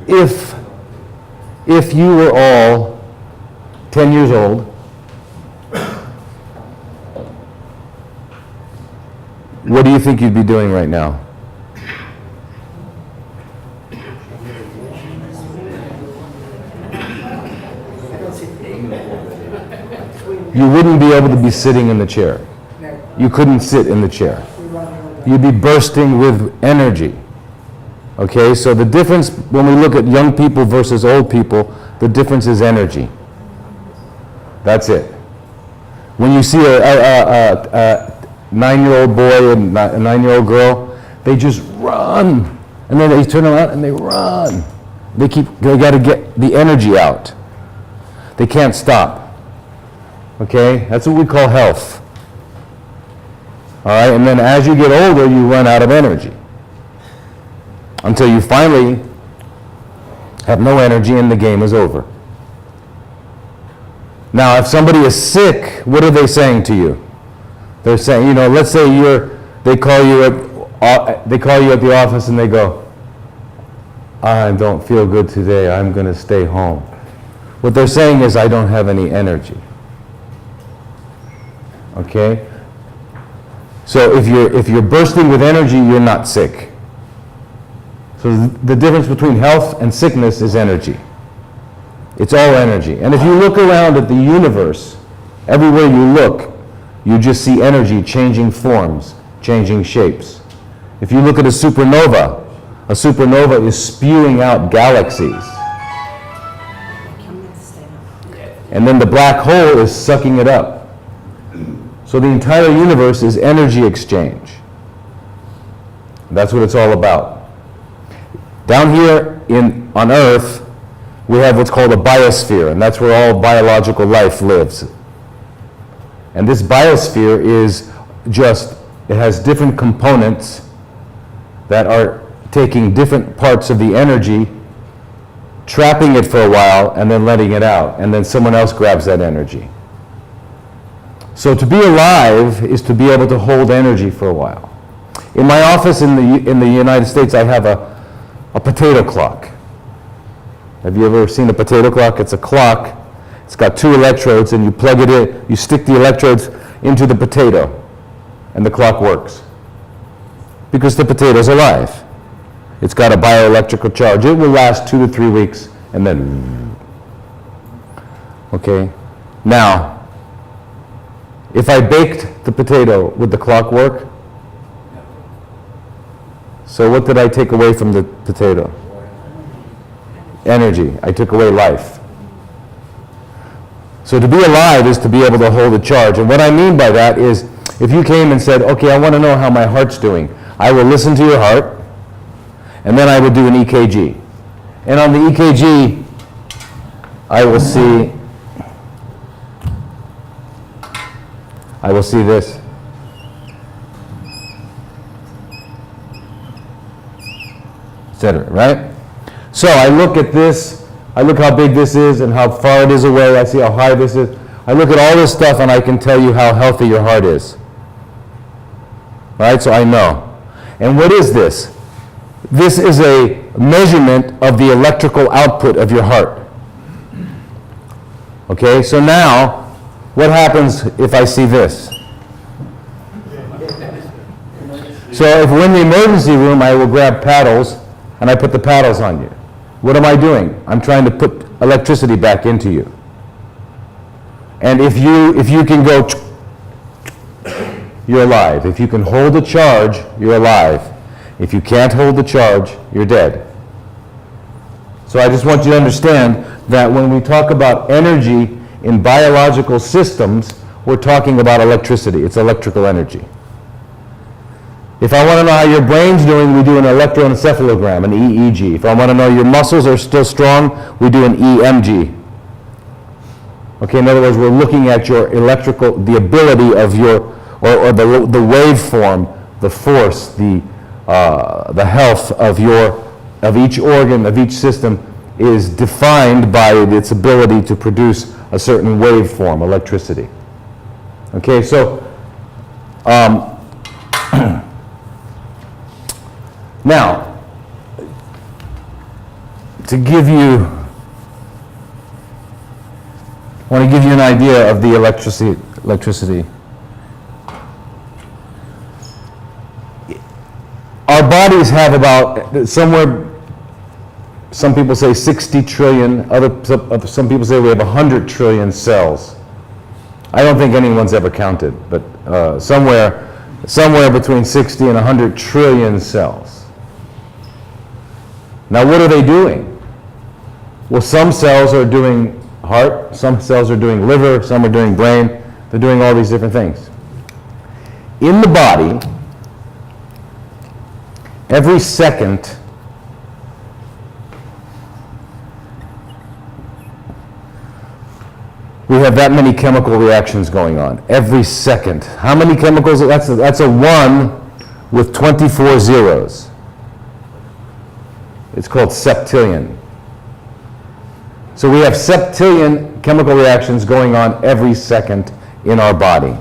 if you were all 10 years old, what do you think you'd be doing right now? You wouldn't be able to be sitting in the chair. You couldn't sit in the chair. You'd be bursting with energy. Okay, so the difference when we look at young people versus old people, the difference is energy. That's it. When you see a 9-year-old boy and a 9-year-old girl, they just run. And then they turn around and they run. They got to get the energy out. They can't stop. Okay, that's what we call health. All right, and then as you get older, you run out of energy. Until you finally have no energy and the game is over. Now, if somebody is sick, what are they saying to you? They're saying, let's say they call you at the office and they go, I don't feel good today, I'm going to stay home. What they're saying is, I don't have any energy. Okay? So if you're bursting with energy, you're not sick. So the difference between health and sickness is energy. It's all energy. And if you look around at the universe, everywhere you look, you just see energy changing forms, changing shapes. If you look at a supernova is spewing out galaxies. And then the black hole is sucking it up. So the entire universe is energy exchange. That's what it's all about. Down here on Earth, we have what's called a biosphere, and that's where all biological life lives. And this biosphere it has different components that are taking different parts of the energy, trapping it for a while, and then letting it out, and then someone else grabs that energy. So to be alive is to be able to hold energy for a while. In my office in the United States, I have a potato clock. Have you ever seen a potato clock? It's a clock. It's got 2 electrodes, and you plug it in. You stick the electrodes into the potato, and the clock works. Because the potato's alive. It's got a bioelectrical charge. It will last 2 to 3 weeks, and then... Okay? Now, if I baked the potato, would the clock work? So what did I take away from the potato? Energy. I took away life. So to be alive is to be able to hold a charge. And what I mean by that is, if you came and said, okay, I want to know how my heart's doing, I will listen to your heart, and then I will do an EKG. And on the EKG, I will see this. Etc., right? So I look at this, I look how big this is and how far it is away, I see how high this is. I look at all this stuff and I can tell you how healthy your heart is. Right? So I know. And what is this? This is a measurement of the electrical output of your heart. Okay, so now, what happens if I see this? So if we're in the emergency room, I will grab paddles and I put the paddles on you. What am I doing? I'm trying to put electricity back into you. And if you can go, you're alive. If you can hold a charge, you're alive. If you can't hold the charge, you're dead. So I just want you to understand that when we talk about energy in biological systems, we're talking about electricity. It's electrical energy. If I want to know how your brain's doing, we do an electroencephalogram, an EEG. If I want to know your muscles are still strong, we do an EMG. Okay, in other words, we're looking at your electrical, the ability of your, or the waveform, the force, the health of each organ, of each system is defined by its ability to produce a certain waveform, electricity. Okay, so now, to give you, I want to give you an idea of the electricity. Our bodies have about somewhere, some people say 60 trillion, some people say we have 100 trillion cells. I don't think anyone's ever counted, but somewhere between 60 and 100 trillion cells. Now what are they doing? Well, some cells are doing heart, some cells are doing liver, some are doing brain. They're doing all these different things. In the body, every second, we have that many chemical reactions going on. Every second. How many chemicals? That's a 1 with 24 zeros. It's called septillion. So we have septillion chemical reactions going on every second in our body.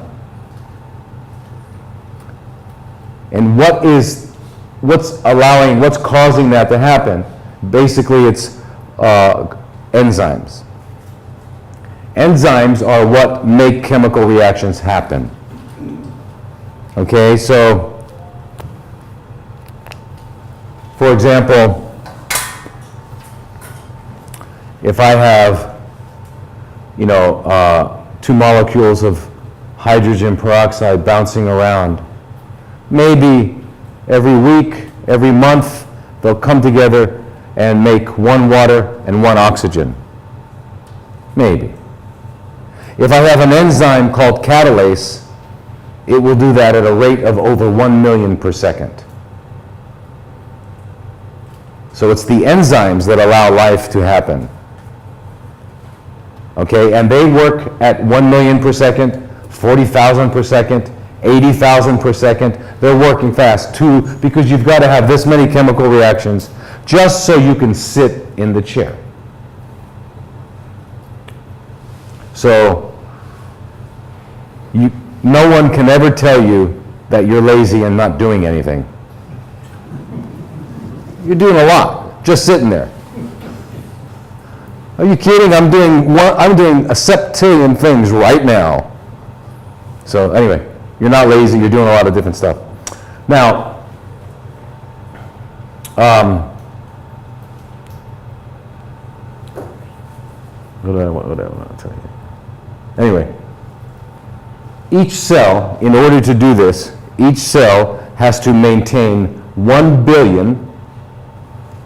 And what's causing that to happen? Basically, it's enzymes. Enzymes are what make chemical reactions happen. Okay, so, for example, if I have, 2 molecules of hydrogen peroxide bouncing around, maybe every week, every month, they'll come together and make 1 water and 1 oxygen. Maybe. If I have an enzyme called catalase, it will do that at a rate of over 1 million per second. So it's the enzymes that allow life to happen. Okay, and they work at 1 million per second, 40,000 per second, 80,000 per second. They're working fast too, because you've got to have this many chemical reactions just so you can sit in the chair. So no one can ever tell you that you're lazy and not doing anything. You're doing a lot, just sitting there. Are you kidding? I'm doing a septillion things right now. So anyway, you're not lazy, you're doing a lot of different stuff. Now, what do I want to tell you? Anyway, each cell, in order to do this, each cell has to maintain 1 billion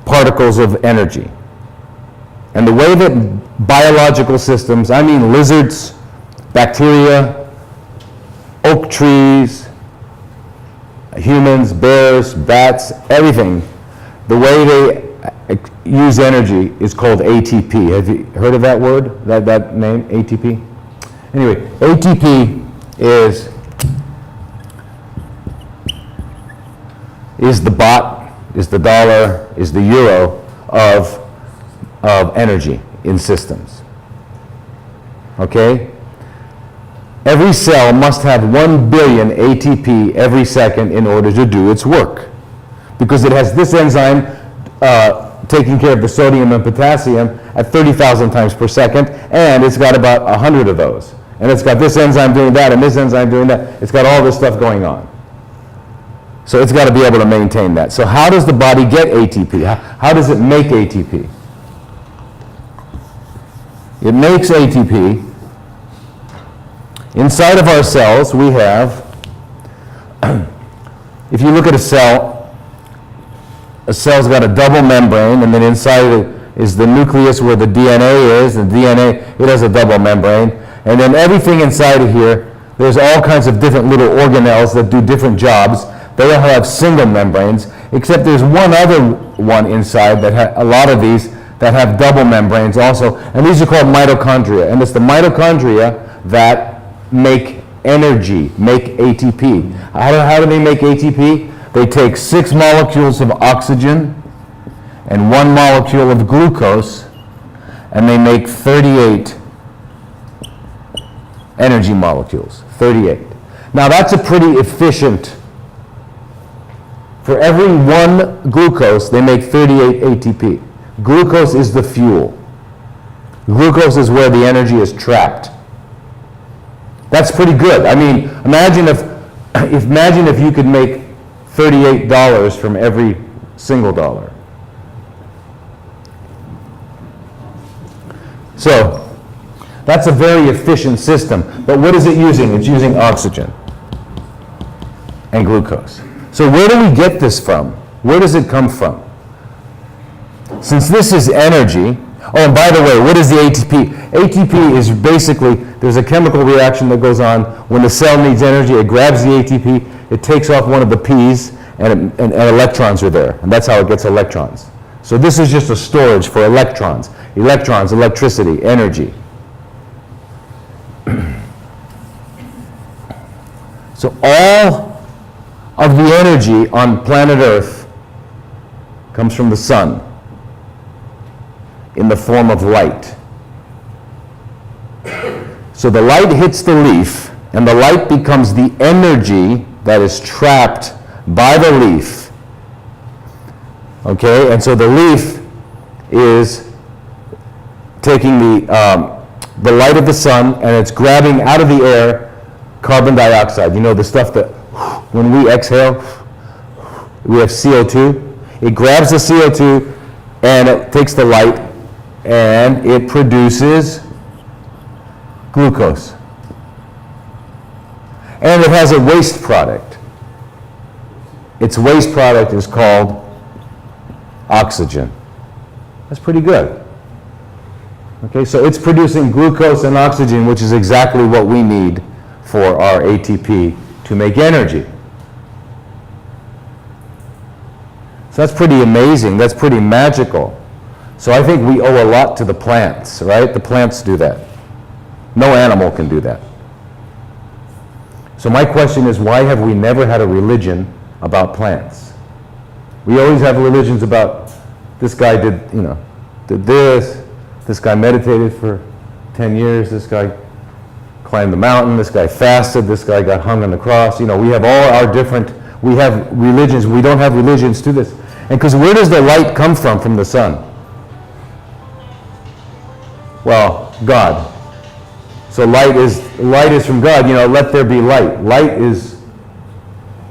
particles of energy. And the way that biological systems, I mean lizards, bacteria, oak trees, humans, bears, bats, everything, the way they use energy is called ATP. Have you heard of that word, that name, ATP? Anyway, ATP is the baht, is the dollar, is the euro of energy in systems. Okay? Every cell must have 1 billion ATP every second in order to do its work, because it has this enzyme taking care of the sodium and potassium at 30,000 times per second, and it's got about 100 of those. And it's got this enzyme doing that and this enzyme doing that. It's got all this stuff going on. So it's got to be able to maintain that. So how does the body get ATP? How does it make ATP? It makes ATP. Inside of our cells, we have, if you look at a cell's got a double membrane, and then inside it is the nucleus where the DNA is, and DNA, it has a double membrane. And then everything inside of here, there's all kinds of different little organelles that do different jobs. They all have single membranes, except there's one other one inside that a lot of these that have double membranes also, and these are called mitochondria. And it's the mitochondria that make energy, make ATP. How do they make ATP? They take 6 molecules of oxygen and 1 molecule of glucose, and they make 38 energy molecules, 38. Now that's a pretty efficient, for every 1 glucose, they make 38 ATP. Glucose is the fuel. Glucose is where the energy is trapped. That's pretty good. I mean, imagine if you could make $38 from every single dollar. So, that's a very efficient system. But what is it using? It's using oxygen and glucose. So where do we get this from? Where does it come from? Since this is energy, oh, and by the way, what is the ATP? ATP is basically, there's a chemical reaction that goes on when the cell needs energy. It grabs the ATP, it takes off one of the P's, and electrons are there. And that's how it gets electrons. So this is just a storage for electrons. Electrons, electricity, energy. So all of the energy on planet Earth comes from the sun in the form of light. So the light hits the leaf, and the light becomes the energy that is trapped by the leaf. Okay, and so the leaf is taking the light of the sun, and it's grabbing out of the air carbon dioxide. You know, the stuff that when we exhale, we have CO2. It grabs the CO2 and it takes the light and it produces glucose. And it has a waste product. Its waste product is called oxygen. That's pretty good. Okay, so it's producing glucose and oxygen, which is exactly what we need for our ATP to make energy. So that's pretty amazing. That's pretty magical. So I think we owe a lot to the plants, right? The plants do that. No animal can do that. So my question is, why have we never had a religion about plants? We always have religions about this guy did this guy meditated for 10 years, this guy climbed the mountain, this guy fasted, this guy got hung on the cross. You know, we have all our different, we have religions, we don't have religions to this. And because where does the light come from? From the sun. Well, God. So light is from God, you know, let there be light. Light is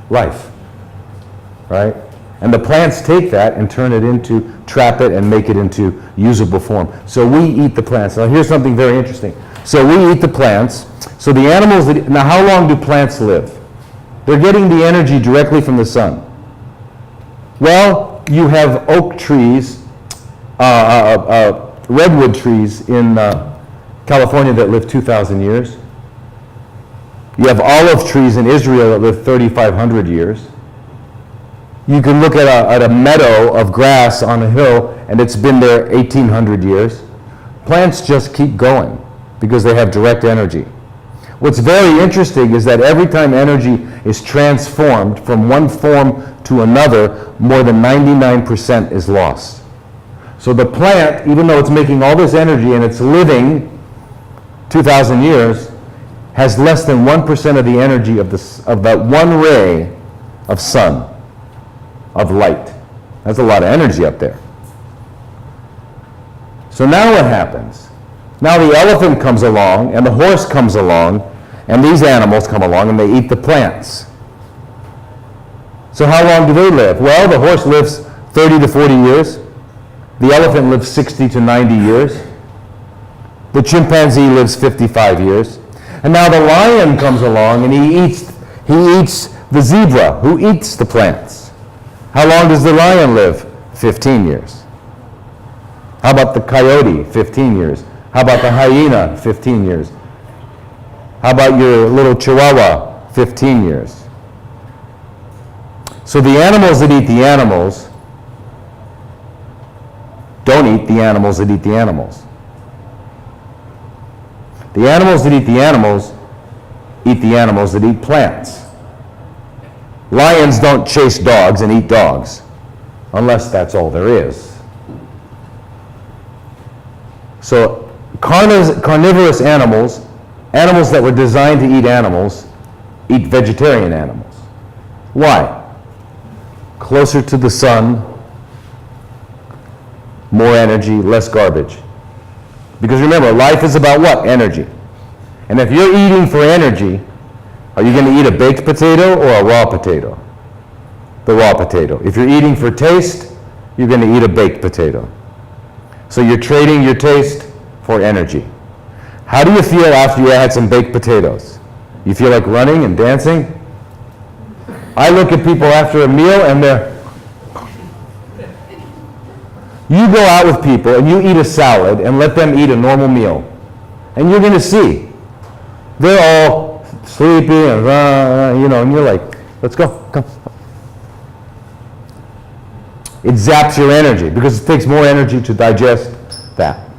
life, right? And the plants take that and turn it into, trap it and make it into usable form. So we eat the plants. Now here's something very interesting. So we eat the plants. So the animals, now how long do plants live? They're getting the energy directly from the sun. Well, you have oak trees, redwood trees in California that live 2,000 years. You have olive trees in Israel that live 3,500 years. You can look at a meadow of grass on a hill, and it's been there 1,800 years. Plants just keep going because they have direct energy. What's very interesting is that every time energy is transformed from one form to another, more than 99% is lost. So the plant, even though it's making all this energy and it's living 2,000 years, has less than 1% of the energy of that one ray of sun, of light. That's a lot of energy up there. So now what happens? Now the elephant comes along, and the horse comes along, and these animals come along, and they eat the plants. So how long do they live? Well, the horse lives 30 to 40 years. The elephant lives 60 to 90 years. The chimpanzee lives 55 years. And now the lion comes along, and he eats the zebra, who eats the plants. How long does the lion live? 15 years. How about the coyote? 15 years. How about the hyena? 15 years. How about your little chihuahua? 15 years. So the animals that eat the animals don't eat the animals that eat the animals. The animals that eat the animals that eat plants. Lions don't chase dogs and eat dogs, unless that's all there is. So carnivorous animals, animals that were designed to eat animals, eat vegetarian animals. Why? Closer to the sun, more energy, less garbage. Because remember, life is about what? Energy. And if you're eating for energy, are you going to eat a baked potato or a raw potato? The raw potato. If you're eating for taste, you're going to eat a baked potato. So you're trading your taste for energy. How do you feel after you had some baked potatoes? You feel like running and dancing? I look at people after a meal and you go out with people and you eat a salad and let them eat a normal meal. And you're going to see. They're all sleepy and and you're like, let's go, come. It zaps your energy because it takes more energy to digest that.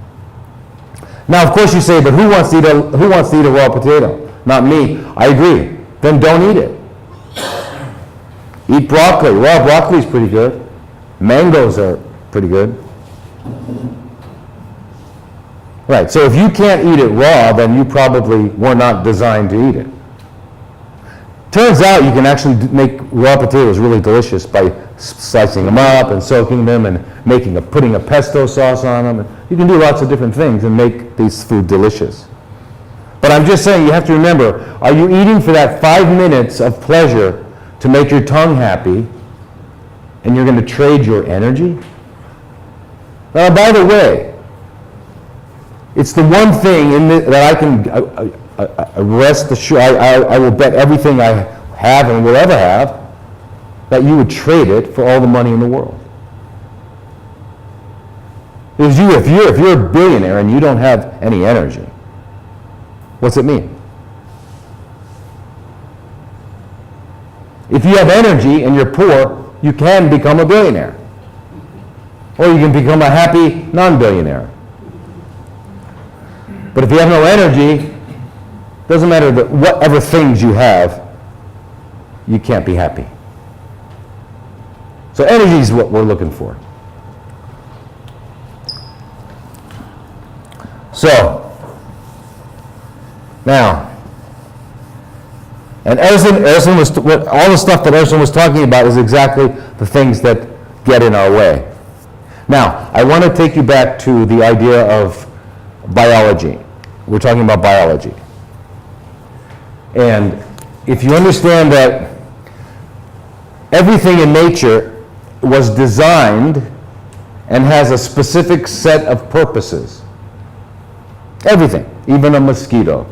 Now, of course, you say, but who wants to eat a raw potato? Not me. I agree. Then don't eat it. Eat broccoli. Raw broccoli is pretty good. Mangoes are pretty good. Right. So if you can't eat it raw, then you probably were not designed to eat it. Turns out you can actually make raw potatoes really delicious by slicing them up and soaking them and putting a pesto sauce on them. You can do lots of different things and make this food delicious. But I'm just saying, you have to remember, are you eating for that 5 minutes of pleasure to make your tongue happy, and you're going to trade your energy? Now, by the way, it's the one thing that I can rest assured, I will bet everything I have and will ever have, that you would trade it for all the money in the world. Because if you're a billionaire and you don't have any energy, what's it mean? If you have energy and you're poor, you can become a billionaire. Or you can become a happy non-billionaire. But if you have no energy, doesn't matter whatever things you have, you can't be happy. So energy is what we're looking for. So, now, and Erson was, all the stuff that Erson was talking about is exactly the things that get in our way. Now, I want to take you back to the idea of biology. We're talking about biology. And if you understand that everything in nature was designed and has a specific set of purposes. Everything, even a mosquito.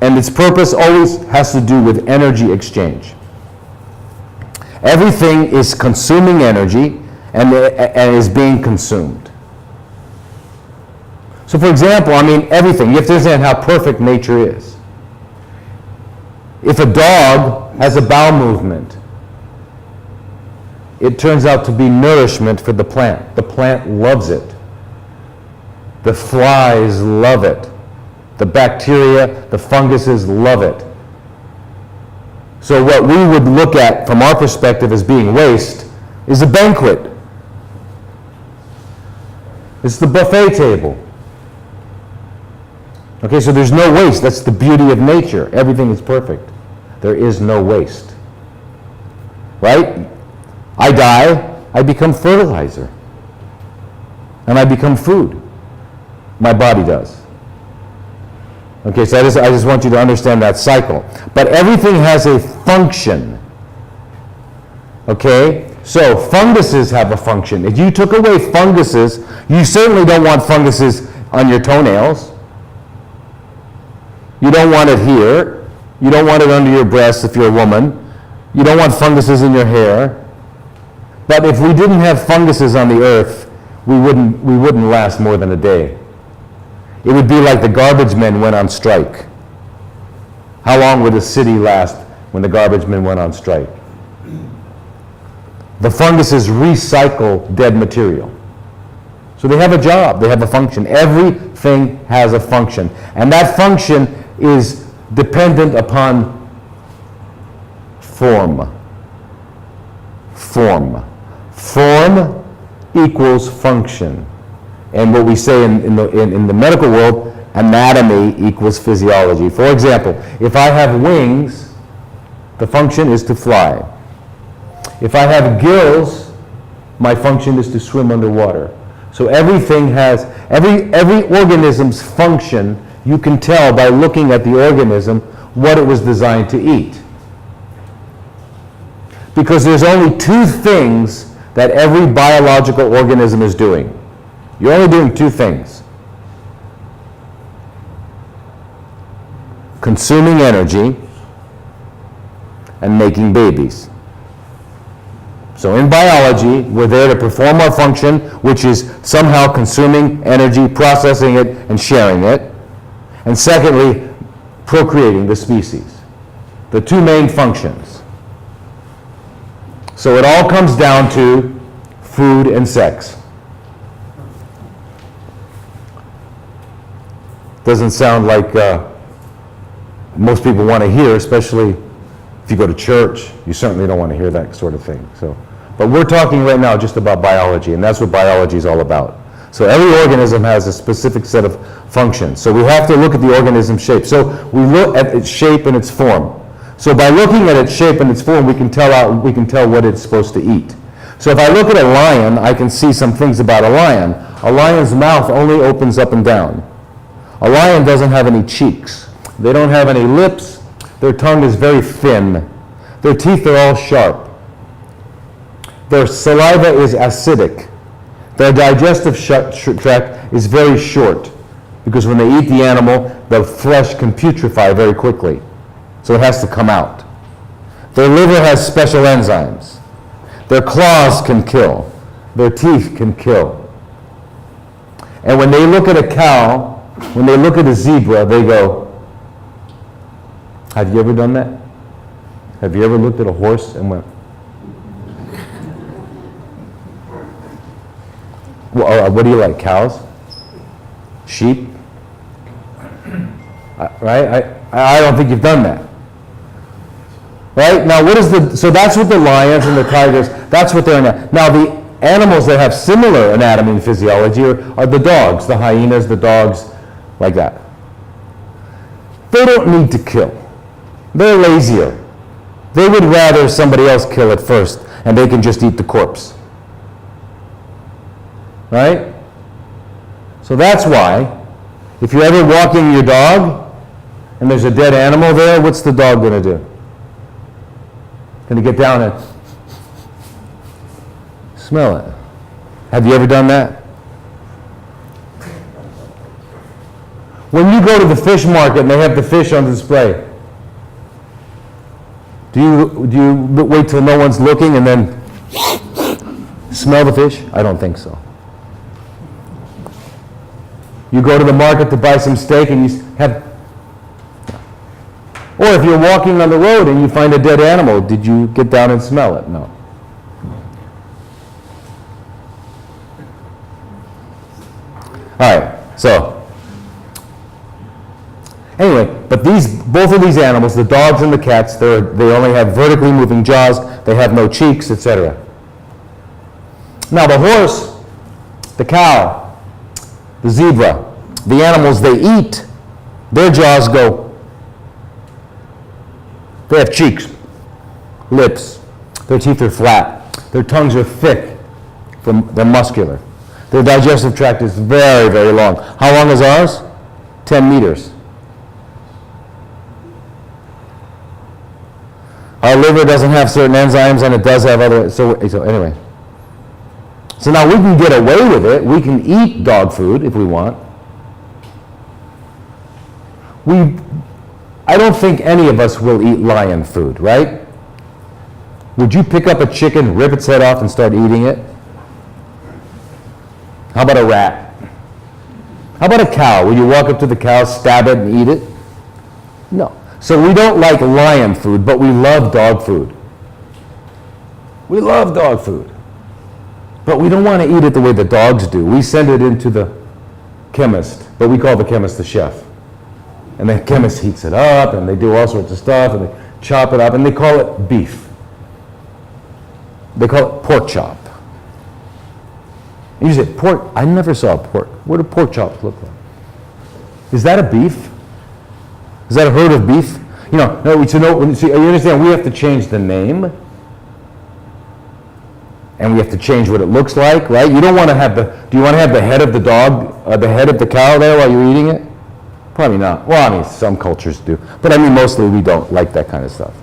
And its purpose always has to do with energy exchange. Everything is consuming energy and is being consumed. So for example, everything, you have to understand how perfect nature is. If a dog has a bowel movement, it turns out to be nourishment for the plant. The plant loves it. The flies love it. The bacteria, the funguses love it. So what we would look at from our perspective as being waste is a banquet. It's the buffet table. Okay, so there's no waste. That's the beauty of nature. Everything is perfect. There is no waste. Right? I die, I become fertilizer. And I become food. My body does. Okay, so I just want you to understand that cycle. But everything has a function. Okay? So funguses have a function. If you took away funguses, you certainly don't want funguses on your toenails. You don't want it here. You don't want it under your breasts if you're a woman. You don't want funguses in your hair. But if we didn't have funguses on the earth, we wouldn't last more than a day. It would be like the garbage men went on strike. How long would a city last when the garbage men went on strike? The funguses recycle dead material. So they have a job, they have a function. Everything has a function. And that function is dependent upon form. Form. Form equals function. And what we say in the medical world, anatomy equals physiology. For example, if I have wings, the function is to fly. If I have gills, my function is to swim underwater. So everything has, every organism's function, you can tell by looking at the organism what it was designed to eat. Because there's only two things that every biological organism is doing. You're only doing two things. Consuming energy and making babies. So in biology, we're there to perform our function, which is somehow consuming energy, processing it, and sharing it. And secondly, procreating the species. The two main functions. So it all comes down to food and sex. Doesn't sound like most people want to hear, especially if you go to church. You certainly don't want to hear that sort of thing. But we're talking right now just about biology, and that's what biology is all about. So every organism has a specific set of functions. So we have to look at the organism's shape. So we look at its shape and its form. So by looking at its shape and its form, we can tell what it's supposed to eat. So if I look at a lion, I can see some things about a lion. A lion's mouth only opens up and down. A lion doesn't have any cheeks. They don't have any lips. Their tongue is very thin. Their teeth are all sharp. Their saliva is acidic. Their digestive tract is very short because when they eat the animal, the flesh can putrefy very quickly. So it has to come out. Their liver has special enzymes. Their claws can kill. Their teeth can kill. And when they look at a cow, when they look at a zebra, they go, have you ever done that? Have you ever looked at a horse and went, what do you like, cows? Sheep? Right? I don't think you've done that. Right? Now, so that's what the lions and the tigers, that's what they're in. Now, the animals that have similar anatomy and physiology are the dogs, the hyenas, the dogs, like that. They don't need to kill. They're lazier. They would rather somebody else kill it first, and they can just eat the corpse. Right? So that's why, if you're ever walking your dog, and there's a dead animal there, what's the dog going to do? Going to get down and smell it. Have you ever done that? When you go to the fish market and they have the fish on display, do you wait till no one's looking and then smell the fish? I don't think so. You go to the market to buy some steak and you have, or if you're walking on the road and you find a dead animal, did you get down and smell it? No. All right, so anyway, but both of these animals, the dogs and the cats, they only have vertically moving jaws, they have no cheeks, etc. Now the horse, the cow, the zebra, the animals they eat, their jaws go, they have cheeks, lips, their teeth are flat, their tongues are thick, they're muscular. Their digestive tract is very, very long. How long is ours? 10 meters. Our liver doesn't have certain enzymes and it does have other, so anyway. So now we can get away with it. We can eat dog food if we want. I don't think any of us will eat lion food, right? Would you pick up a chicken, rip its head off and start eating it? How about a rat? How about a cow? Will you walk up to the cow, stab it and eat it? No. So we don't like lion food, but we love dog food. We love dog food. But we don't want to eat it the way the dogs do. We send it into the chemist, but we call the chemist the chef. And the chemist heats it up, and they do all sorts of stuff, and they chop it up, and they call it beef. They call it pork chop. And you say, pork? I never saw pork. What do pork chops look like? Is that a beef? Is that a herd of beef? You understand, we have to change the name. and we have to change what it looks like, right? You don't want to have do you want to have the head of the dog, the head of the cow there while you're eating it? Probably not. Well, I mean, some cultures do. But I mean, mostly we don't like that kind of stuff.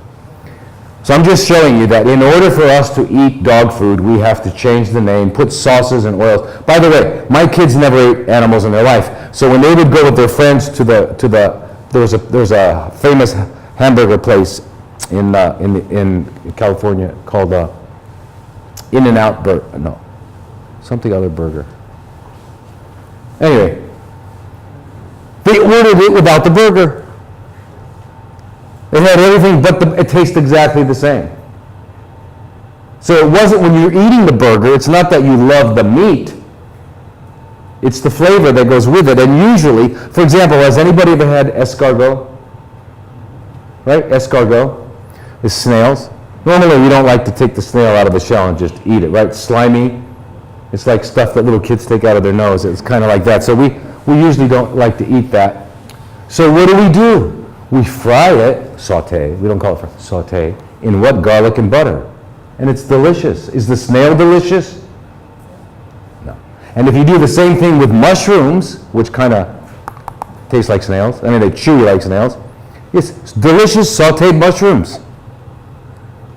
So I'm just showing you that in order for us to eat dog food, we have to change the name, put sauces and oils. By the way, my kids never ate animals in their life. So when they would go with their friends there's a famous hamburger place in California called In-N-Out Burger. No, something other burger. Anyway, they ordered it without the burger. It had everything, but it tastes exactly the same. So it wasn't when you're eating the burger, it's not that you love the meat. It's the flavor that goes with it. And usually, for example, has anybody ever had escargot? Right? Escargot is snails. Normally, we don't like to take the snail out of the shell and just eat it, right? Slimy. It's like stuff that little kids take out of their nose. It's kind of like that. So we usually don't like to eat that. So what do? We fry it, saute. We don't call it fry, saute. In what? Garlic and butter. And it's delicious. Is the snail delicious? No. And if you do the same thing with mushrooms, which kind of taste like snails, I mean they chew like snails, it's delicious sauteed mushrooms.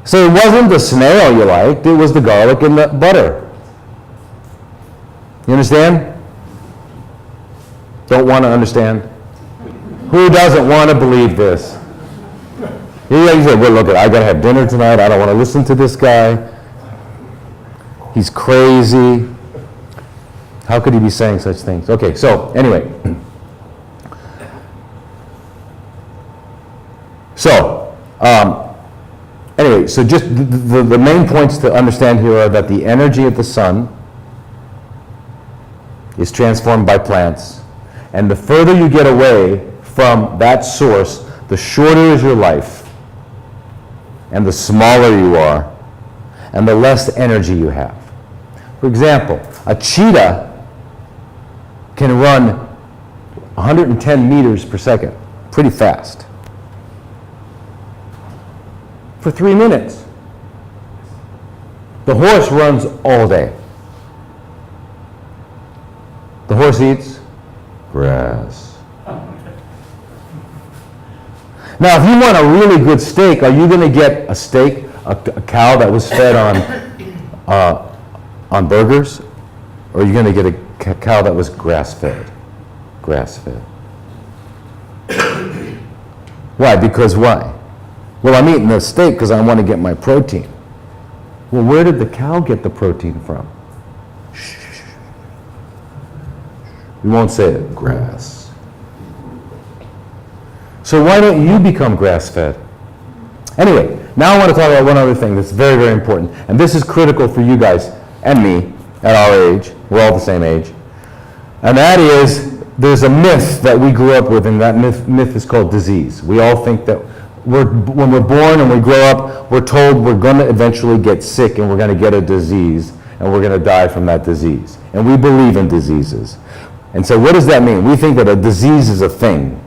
So it wasn't the snail you liked, it was the garlic and the butter. You understand? Don't want to understand? Who doesn't want to believe this? You say, well, look, I got to have dinner tonight. I don't want to listen to this guy. He's crazy. How could he be saying such things? Okay, so anyway. So just the main points to understand here are that the energy of the sun is transformed by plants. And the further you get away from that source, the shorter is your life, and the smaller you are, and the less energy you have. For example, a cheetah can run 110 meters per second, pretty fast, for 3 minutes. The horse runs all day. The horse eats grass. Now, if you want a really good steak, are you going to get a steak, a cow that was fed on burgers, or are you going to get a cow that was grass-fed? Grass-fed. Why? Because why? Well, I'm eating the steak because I want to get my protein. Well, where did the cow get the protein from? Shh. You won't say it. Grass. So why don't you become grass-fed? Anyway, now I want to talk about one other thing that's very, very important. And this is critical for you guys and me at our age. We're all the same age. And that is, there's a myth that we grew up with, and that myth is called disease. We all think that when we're born and we grow up, we're told we're going to eventually get sick and we're going to get a disease and we're going to die from that disease. And we believe in diseases. And so what does that mean? We think that a disease is a thing.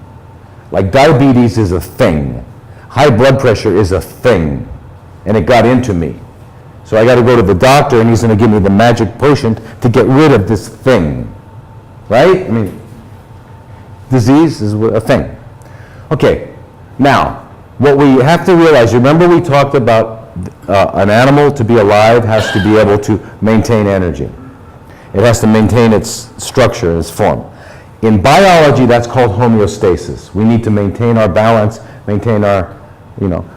Like diabetes is a thing. High blood pressure is a thing. And it got into me. So I got to go to the doctor and he's going to give me the magic potion to get rid of this thing. Right? I mean, disease is a thing. Okay, now, what we have to realize, remember we talked about an animal to be alive has to be able to maintain energy. It has to maintain its structure, its form. In biology, that's called homeostasis. We need to maintain our balance, maintain our,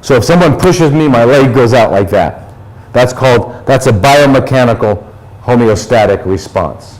So if someone pushes me, my leg goes out like that. That's a biomechanical homeostatic response.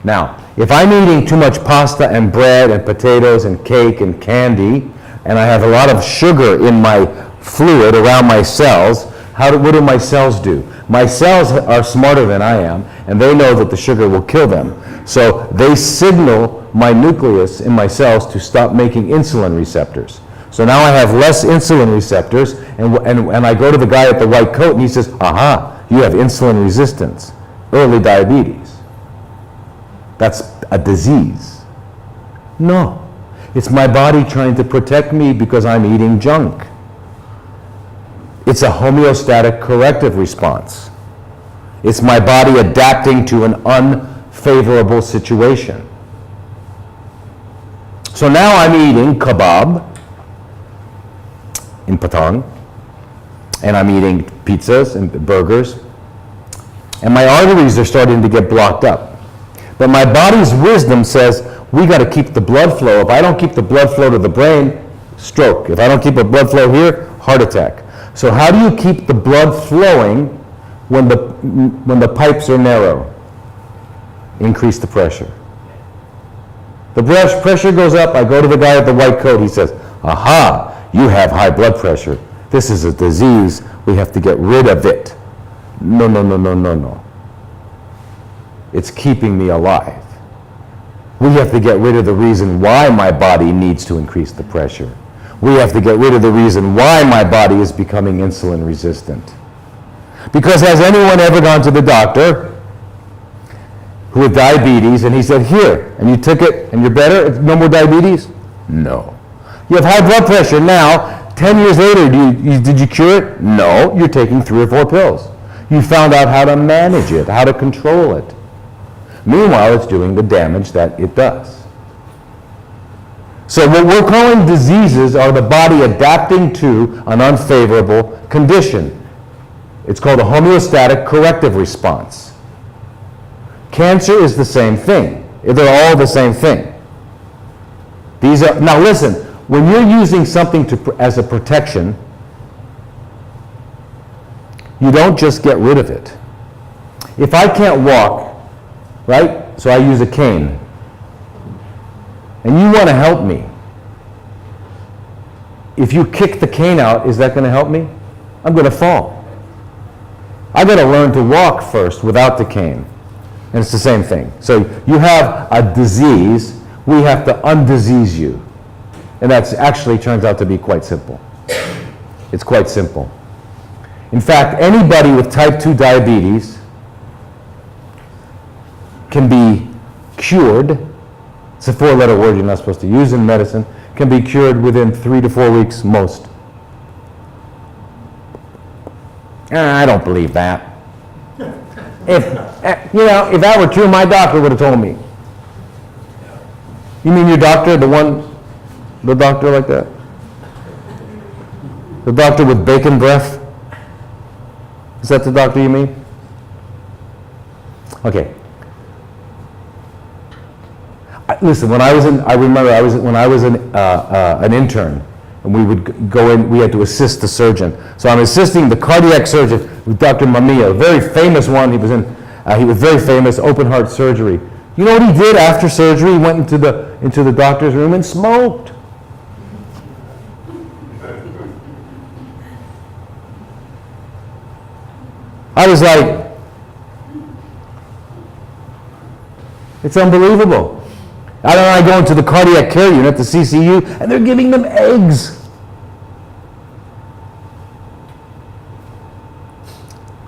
Now, if I'm eating too much pasta and bread and potatoes and cake and candy, and I have a lot of sugar in my fluid around my cells, what do my cells do? My cells are smarter than I am, and they know that the sugar will kill them. So they signal my nucleus in my cells to stop making insulin receptors. So now I have less insulin receptors, and I go to the guy at the white coat, and he says, aha, you have insulin resistance, early diabetes. That's a disease. No. It's my body trying to protect me because I'm eating junk. It's a homeostatic corrective response. It's my body adapting to an unfavorable situation. So now I'm eating kebab in Patong, and I'm eating pizzas and burgers, and my arteries are starting to get blocked up. But my body's wisdom says, we got to keep the blood flow. If I don't keep the blood flow to the brain, stroke. If I don't keep a blood flow here, heart attack. So how do you keep the blood flowing when the pipes are narrow? Increase the pressure. The pressure goes up, I go to the guy with the white coat, he says, aha, you have high blood pressure. This is a disease, we have to get rid of it. No, no, no, no, no, no. It's keeping me alive. We have to get rid of the reason why my body needs to increase the pressure. We have to get rid of the reason why my body is becoming insulin resistant. Because has anyone ever gone to the doctor with diabetes and he said, here, and you took it and you're better, no more diabetes? No. You have high blood pressure now, 10 years later, did you cure it? No, you're taking 3 or 4 pills. You found out how to manage it, how to control it. Meanwhile, it's doing the damage that it does. So what we're calling diseases are the body adapting to an unfavorable condition. It's called a homeostatic corrective response. Cancer is the same thing. They're all the same thing. Now listen, when you're using something as a protection, you don't just get rid of it. If I can't walk, right, so I use a cane, and you want to help me, if you kick the cane out, is that going to help me? I'm going to fall. I got to learn to walk first without the cane. And it's the same thing. So you have a disease, we have to undisease you. And that actually turns out to be quite simple. It's quite simple. In fact, anybody with type 2 diabetes can be cured. It's a 4-letter word you're not supposed to use in medicine. Can be cured within 3 to 4 weeks most. I don't believe that. If that were true, my doctor would have told me. You mean your doctor, the doctor like that? The doctor with bacon breath? Is that the doctor you mean? Okay. Listen, when I was an intern, and we would go in, we had to assist the surgeon. So I'm assisting the cardiac surgeon with Dr. Mamiya, a very famous one. He was very famous, open heart surgery. You know what he did after surgery? He went into the doctor's room and smoked. I was like, it's unbelievable. I go into the cardiac care unit, the CCU, and they're giving them eggs.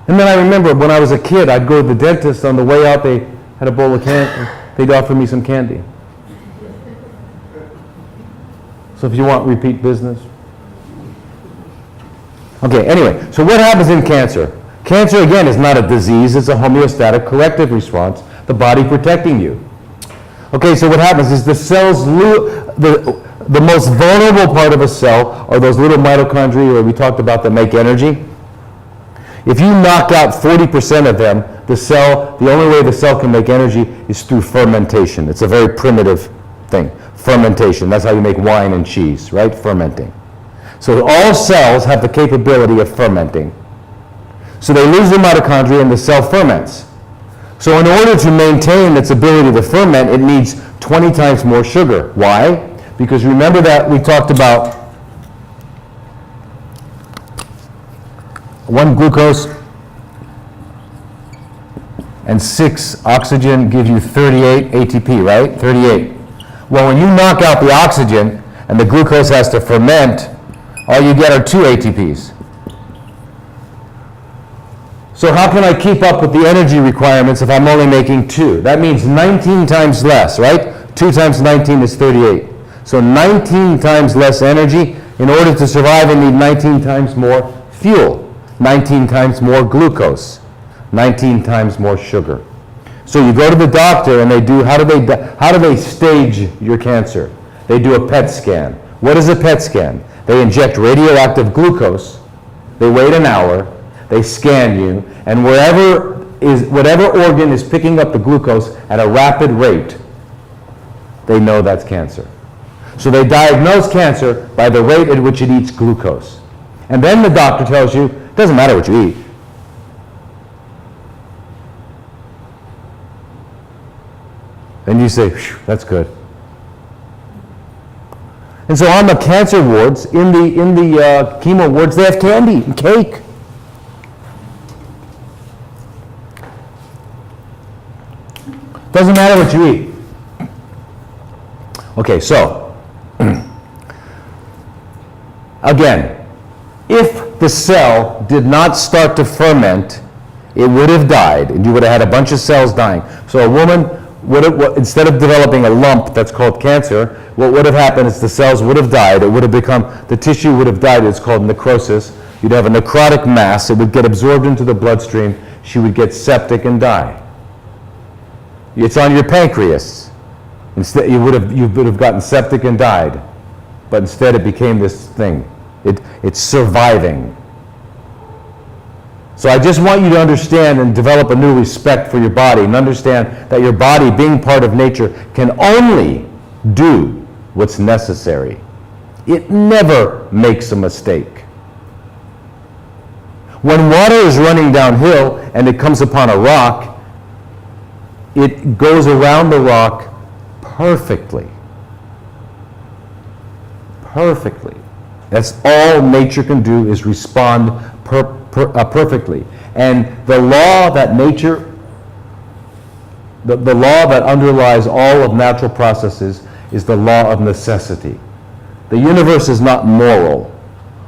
And then I remember when I was a kid, I'd go to the dentist. On the way out, they had a bowl of candy. They'd offer me some candy. So if you want repeat business. Okay, anyway, so what happens in cancer? Cancer, again, is not a disease. It's a homeostatic corrective response, the body protecting you. Okay, so what happens is the cells, the most vulnerable part of a cell are those little mitochondria we talked about that make energy. If you knock out 40% of them, the only way the cell can make energy is through fermentation. It's a very primitive thing. Fermentation, that's how you make wine and cheese, right? Fermenting. So all cells have the capability of fermenting. So they lose the mitochondria and the cell ferments. So in order to maintain its ability to ferment, it needs 20 times more sugar. Why? Because remember that we talked about 1 glucose and 6 oxygen give you 38 ATP, right? 38. Well, when you knock out the oxygen and the glucose has to ferment, all you get are 2 ATPs. So how can I keep up with the energy requirements if I'm only making 2? That means 19 times less, right? 2 times 19 is 38. So 19 times less energy. In order to survive, I need 19 times more fuel, 19 times more glucose, 19 times more sugar. So you go to the doctor and they do, how do they stage your cancer? They do a PET scan. What is a PET scan? They inject radioactive glucose, they wait an hour, they scan you, and whatever organ is picking up the glucose at a rapid rate, they know that's cancer. So they diagnose cancer by the rate at which it eats glucose. And then the doctor tells you, it doesn't matter what you eat. And you say, phew, that's good. And so on the cancer wards, in the chemo wards, they have candy and cake. Doesn't matter what you eat. Okay, so, again, if the cell did not start to ferment, it would have died, and you would have had a bunch of cells dying. So a woman instead of developing a lump that's called cancer, what would have happened is the cells would have died. It would have become, the tissue would have died. It's called necrosis. You'd have a necrotic mass. It would get absorbed into the bloodstream. She would get septic and die. It's on your pancreas. Instead, you would have gotten septic and died. But instead it became this thing. It's surviving. So I just want you to understand and develop a new respect for your body and understand that your body, being part of nature, can only do what's necessary. It never makes a mistake. When water is running downhill and it comes upon a rock, it goes around the rock perfectly. Perfectly. That's all nature can do, is respond perfectly. And the law that nature, the law that underlies all of natural processes is the law of necessity. The universe is not moral.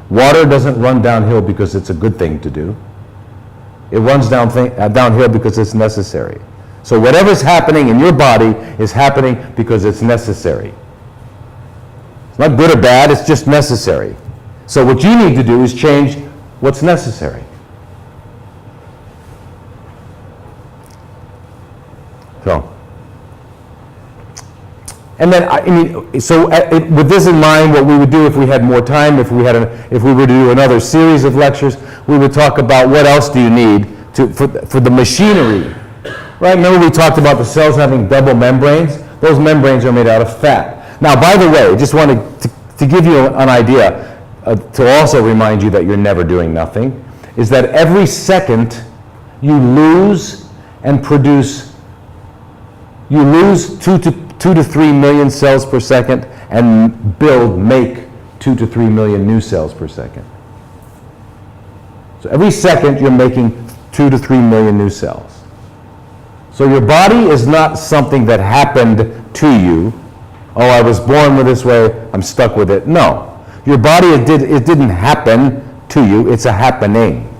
Water doesn't run downhill because it's a good thing to do. It runs downhill because it's necessary. So whatever's happening in your body is happening because it's necessary. It's not good or bad, it's just necessary. So what you need to do is change what's necessary. So, and then, with this in mind, what we would do if we had more time, if we were to do another series of lectures, we would talk about what else do you need for the machinery. Right? Remember we talked about the cells having double membranes? Those membranes are made out of fat. Now, by the way, just wanted to give you an idea, to also remind you that you're never doing nothing, is that every second you lose and produce, you lose 2 to 3 million cells per second and make 2 to 3 million new cells per second. So every second you're making 2 to 3 million new cells. So your body is not something that happened to you. Oh, I was born with this way, I'm stuck with it. No. Your body, it didn't happen to you, it's a happening.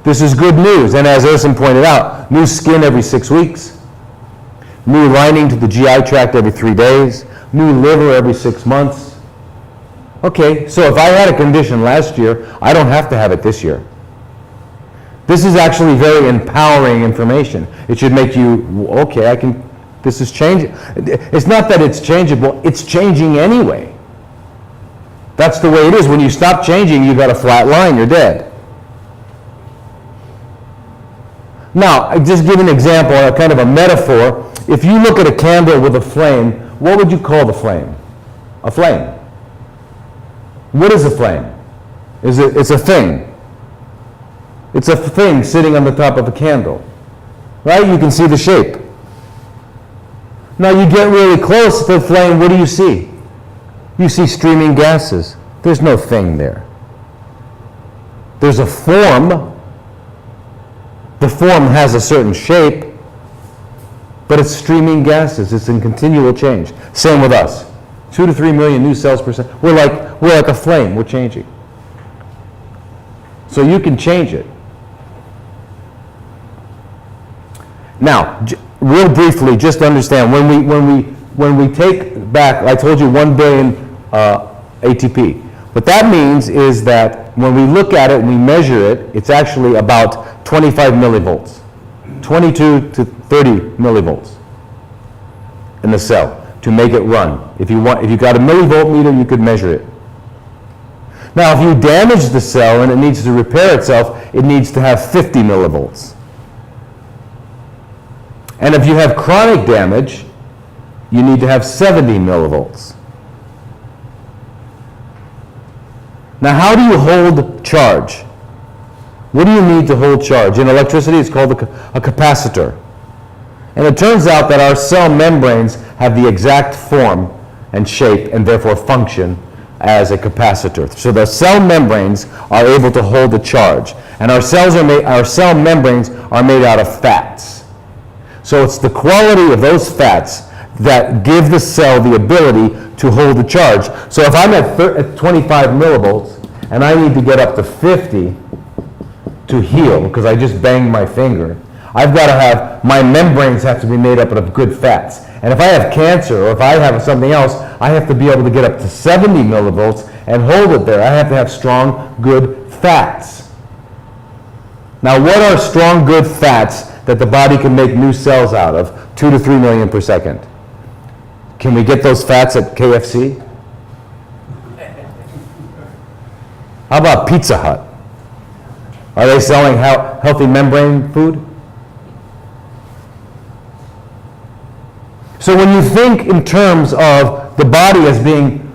This is good news, and as Erson pointed out, new skin every 6 weeks, new lining to the GI tract every 3 days, new liver every 6 months. Okay, so if I had a condition last year, I don't have to have it this year. This is actually very empowering information. It should make you, okay, this is changing. It's not that it's changeable, it's changing anyway. That's the way it is. When you stop changing, you've got a flat line, you're dead. Now, I just give an example, a kind of a metaphor. If you look at a candle with a flame, what would you call the flame? A flame. What is a flame? It's a thing. It's a thing sitting on the top of a candle. Right? You can see the shape. Now you get really close to the flame, what do you see? You see streaming gases. There's no thing there. There's a form. The form has a certain shape, but it's streaming gases. It's in continual change. Same with us. 2 to 3 million new cells per second. We're like a flame. We're changing. So you can change it. Now, real briefly, just to understand, when we take back, I told you 1 billion ATP. What that means is that when we look at it and we measure it, it's actually about 25 millivolts, 22 to 30 millivolts in the cell to make it run. If you got a millivolt meter, you could measure it. Now, if you damage the cell and it needs to repair itself, it needs to have 50 millivolts. And if you have chronic damage, you need to have 70 millivolts. Now, how do you hold charge? What do you need to hold charge? In electricity, it's called a capacitor. And it turns out that our cell membranes have the exact form and shape and therefore function as a capacitor. So the cell membranes are able to hold the charge. And our cell membranes are made out of fats. So it's the quality of those fats that give the cell the ability to hold the charge. So if I'm at 25 millivolts and I need to get up to 50 to heal because I just banged my finger, I've got to have, my membranes have to be made up of good fats. And if I have cancer or if I have something else, I have to be able to get up to 70 millivolts and hold it there. I have to have strong, good fats. Now, what are strong, good fats that the body can make new cells out of? 2 to 3 million per second. Can we get those fats at KFC? How about Pizza Hut? Are they selling healthy membrane food? So when you think in terms of the body as being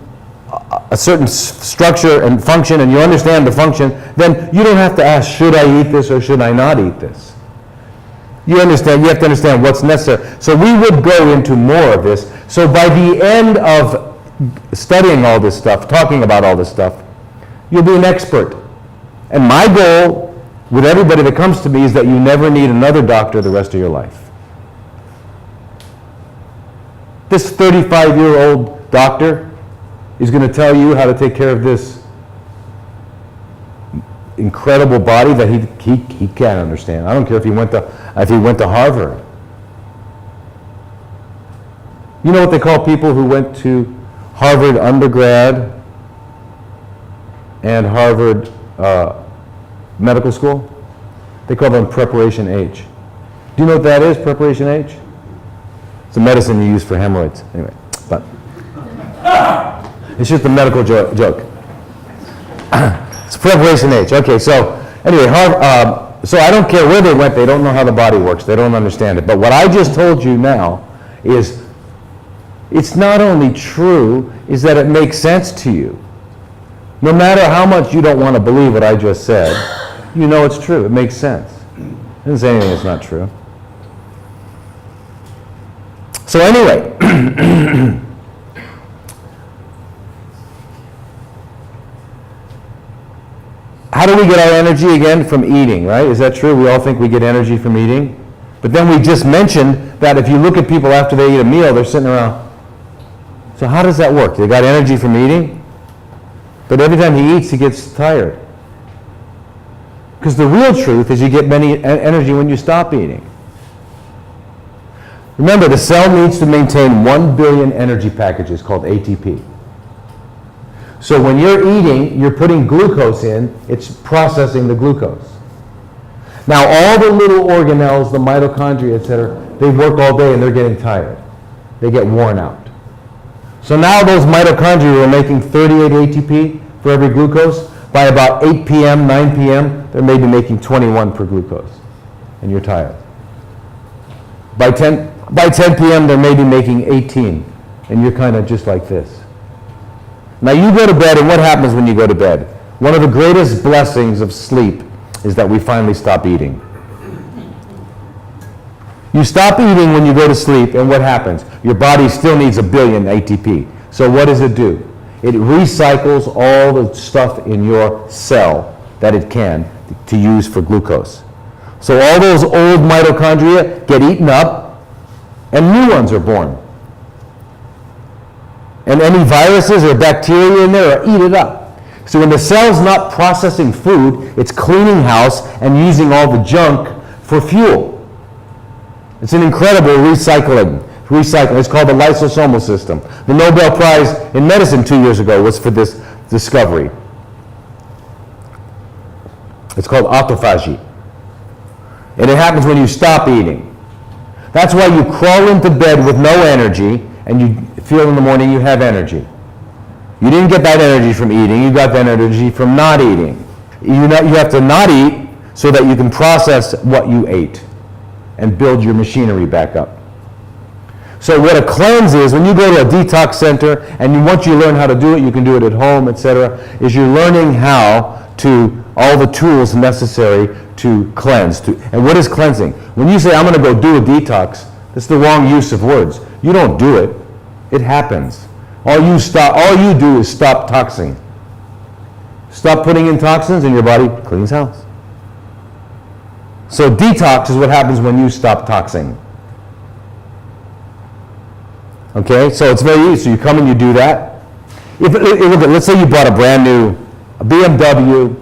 a certain structure and function, and you understand the function, then you don't have to ask, should I eat this or should I not eat this? You have to understand what's necessary. So we would go into more of this. So by the end of studying all this stuff, talking about all this stuff, you'll be an expert. And my goal with everybody that comes to me is that you never need another doctor the rest of your life. This 35-year-old doctor is going to tell you how to take care of this incredible body that he can't understand. I don't care if he went to Harvard. You know what they call people who went to Harvard undergrad and Harvard medical school? They call them preparation H. Do you know what that is, preparation H? It's a medicine you use for hemorrhoids. Anyway, but it's just a medical joke. It's preparation H. Okay, so anyway, so I don't care where they went. They don't know how the body works. They don't understand it. But what I just told you now is it's not only true, is that it makes sense to you. No matter how much you don't want to believe what I just said, you know it's true. It makes sense. It doesn't say anything that's not true. So anyway, how do we get our energy again? From eating, right? Is that true? We all think we get energy from eating. But then we just mentioned that if you look at people after they eat a meal, they're sitting around. So how does that work? They got energy from eating? But every time he eats, he gets tired. Because the real truth is you get many energy when you stop eating. Remember, the cell needs to maintain 1 billion energy packages called ATP. So when you're eating, you're putting glucose in, it's processing the glucose. Now all the little organelles, the mitochondria, etc., they work all day and they're getting tired. They get worn out. So now those mitochondria are making 38 ATP for every glucose. By about 8 p.m., 9 p.m., they're maybe making 21 per glucose. And you're tired. By 10 p.m., they're maybe making 18. And you're kind of just like this. Now you go to bed, and what happens when you go to bed? One of the greatest blessings of sleep is that we finally stop eating. You stop eating when you go to sleep, and what happens? Your body still needs 1 billion ATP. So what does it do? It recycles all the stuff in your cell that it can to use for glucose. So all those old mitochondria get eaten up, and new ones are born. And any viruses or bacteria in there are eaten up. So when the cell's not processing food, it's cleaning house and using all the junk for fuel. It's an incredible recycling. It's called the lysosomal system. The Nobel Prize in medicine 2 years ago was for this discovery. It's called autophagy. And it happens when you stop eating. That's why you crawl into bed with no energy, and you feel in the morning you have energy. You didn't get that energy from eating, you got that energy from not eating. You have to not eat so that you can process what you ate and build your machinery back up. So what a cleanse is, when you go to a detox center, and once you learn how to do it, you can do it at home, etc., is you're learning how to, all the tools necessary to cleanse. And what is cleansing? When you say, I'm going to go do a detox, that's the wrong use of words. You don't do it. It happens. All you do is stop toxing. Stop putting in toxins and your body cleans house. So detox is what happens when you stop toxing. Okay, so it's very easy. So you come and you do that. Let's say you bought a brand new BMW,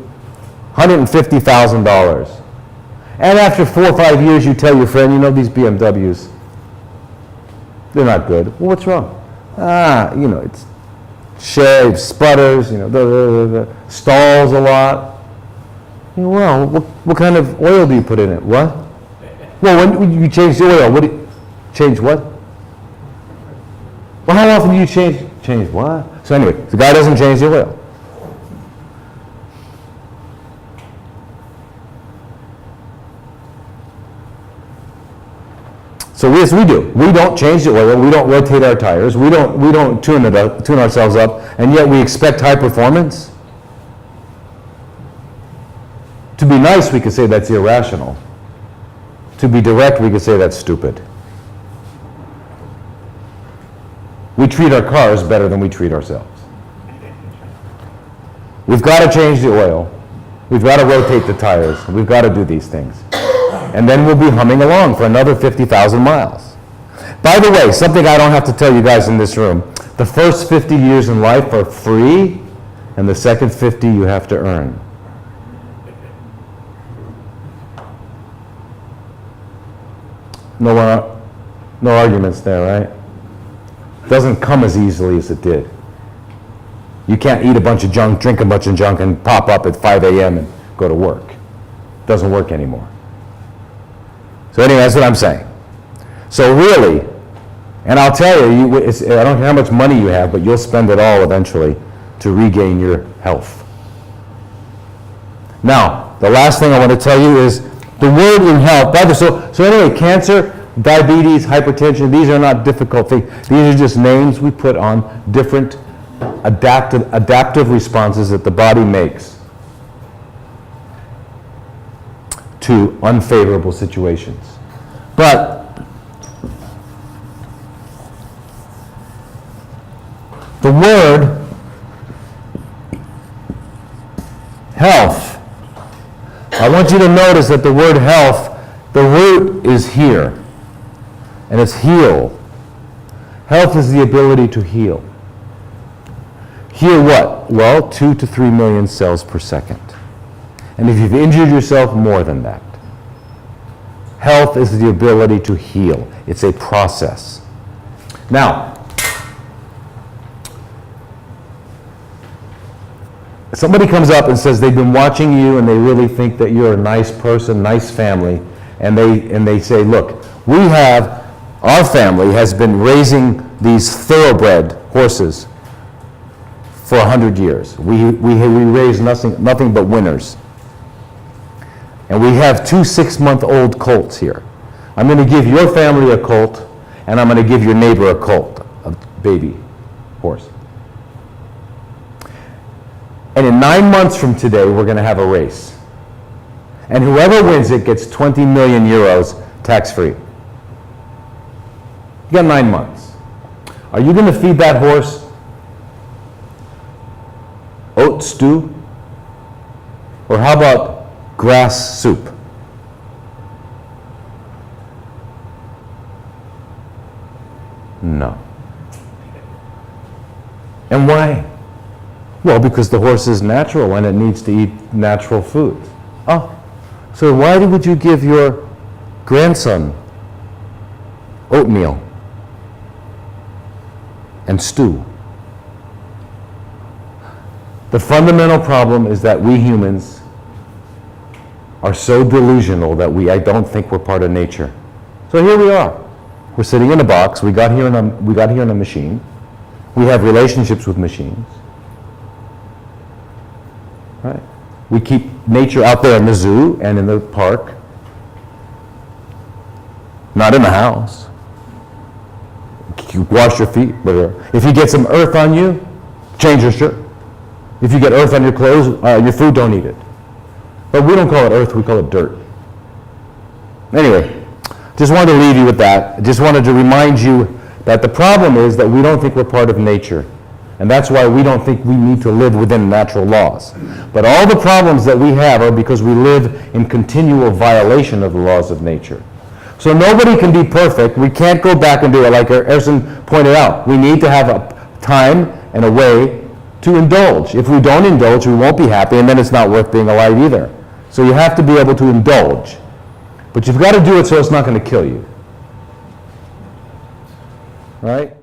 $150,000. And after 4 or 5 years, you tell your friend, these BMWs, they're not good. Well, what's wrong? It's shaves, sputters, the stalls a lot. Well, what kind of oil do you put in it? What? Well, when you change the oil, change what? Well, how often do you change what? So anyway, the guy doesn't change the oil. So yes, we do. We don't change the oil. We don't rotate our tires. We don't tune ourselves up, and yet we expect high performance. To be nice, we could say that's irrational. To be direct, we could say that's stupid. We treat our cars better than we treat ourselves. We've got to change the oil. We've got to rotate the tires. We've got to do these things. And then we'll be humming along for another 50,000 miles. By the way, something I don't have to tell you guys in this room, the first 50 years in life are free, and the second 50 you have to earn. No arguments there, right? Doesn't come as easily as it did. You can't eat a bunch of junk, drink a bunch of junk, and pop up at 5 a.m. and go to work. Doesn't work anymore. So anyway, that's what I'm saying. So really, and I'll tell you, I don't care how much money you have, but you'll spend it all eventually to regain your health. Now, the last thing I want to tell you is the word in health. So anyway, cancer, diabetes, hypertension, these are not difficult things. These are just names we put on different adaptive responses that the body makes to unfavorable situations. But the word health, I want you to notice that the word health, the root is here, and it's heal. Health is the ability to heal. Heal what? Well, 2 to 3 million cells per second. And if you've injured yourself, more than that. Health is the ability to heal. It's a process. Now, somebody comes up and says they've been watching you and they really think that you're a nice person, nice family, and they say, look, our family has been raising these thoroughbred horses for 100 years. We raise nothing but winners. And we have 2 6-month-old colts here. I'm going to give your family a colt, and I'm going to give your neighbor a colt, a baby horse. And in 9 months from today, we're going to have a race. And whoever wins it gets 20 million euros tax-free. You got 9 months. Are you going to feed that horse oat stew? Or how about grass soup? No. And why? Well, because the horse is natural and it needs to eat natural food. Oh, so why would you give your grandson oatmeal and stew? The fundamental problem is that we humans are so delusional that I don't think we're part of nature. So here we are. We're sitting in a box. We got here in a machine. We have relationships with machines. Right? We keep nature out there in the zoo and in the park, not in the house. You wash your feet, whatever. If you get some earth on you, change your shirt. If you get earth on your clothes, your food, don't eat it. But we don't call it earth, we call it dirt. Anyway, just wanted to leave you with that. Just wanted to remind you that the problem is that we don't think we're part of nature. And that's why we don't think we need to live within natural laws. But all the problems that we have are because we live in continual violation of the laws of nature. So nobody can be perfect. We can't go back and do it like Erson pointed out. We need to have a time and a way to indulge. If we don't indulge, we won't be happy, and then it's not worth being alive either. So you have to be able to indulge. But you've got to do it so it's not going to kill you. Right?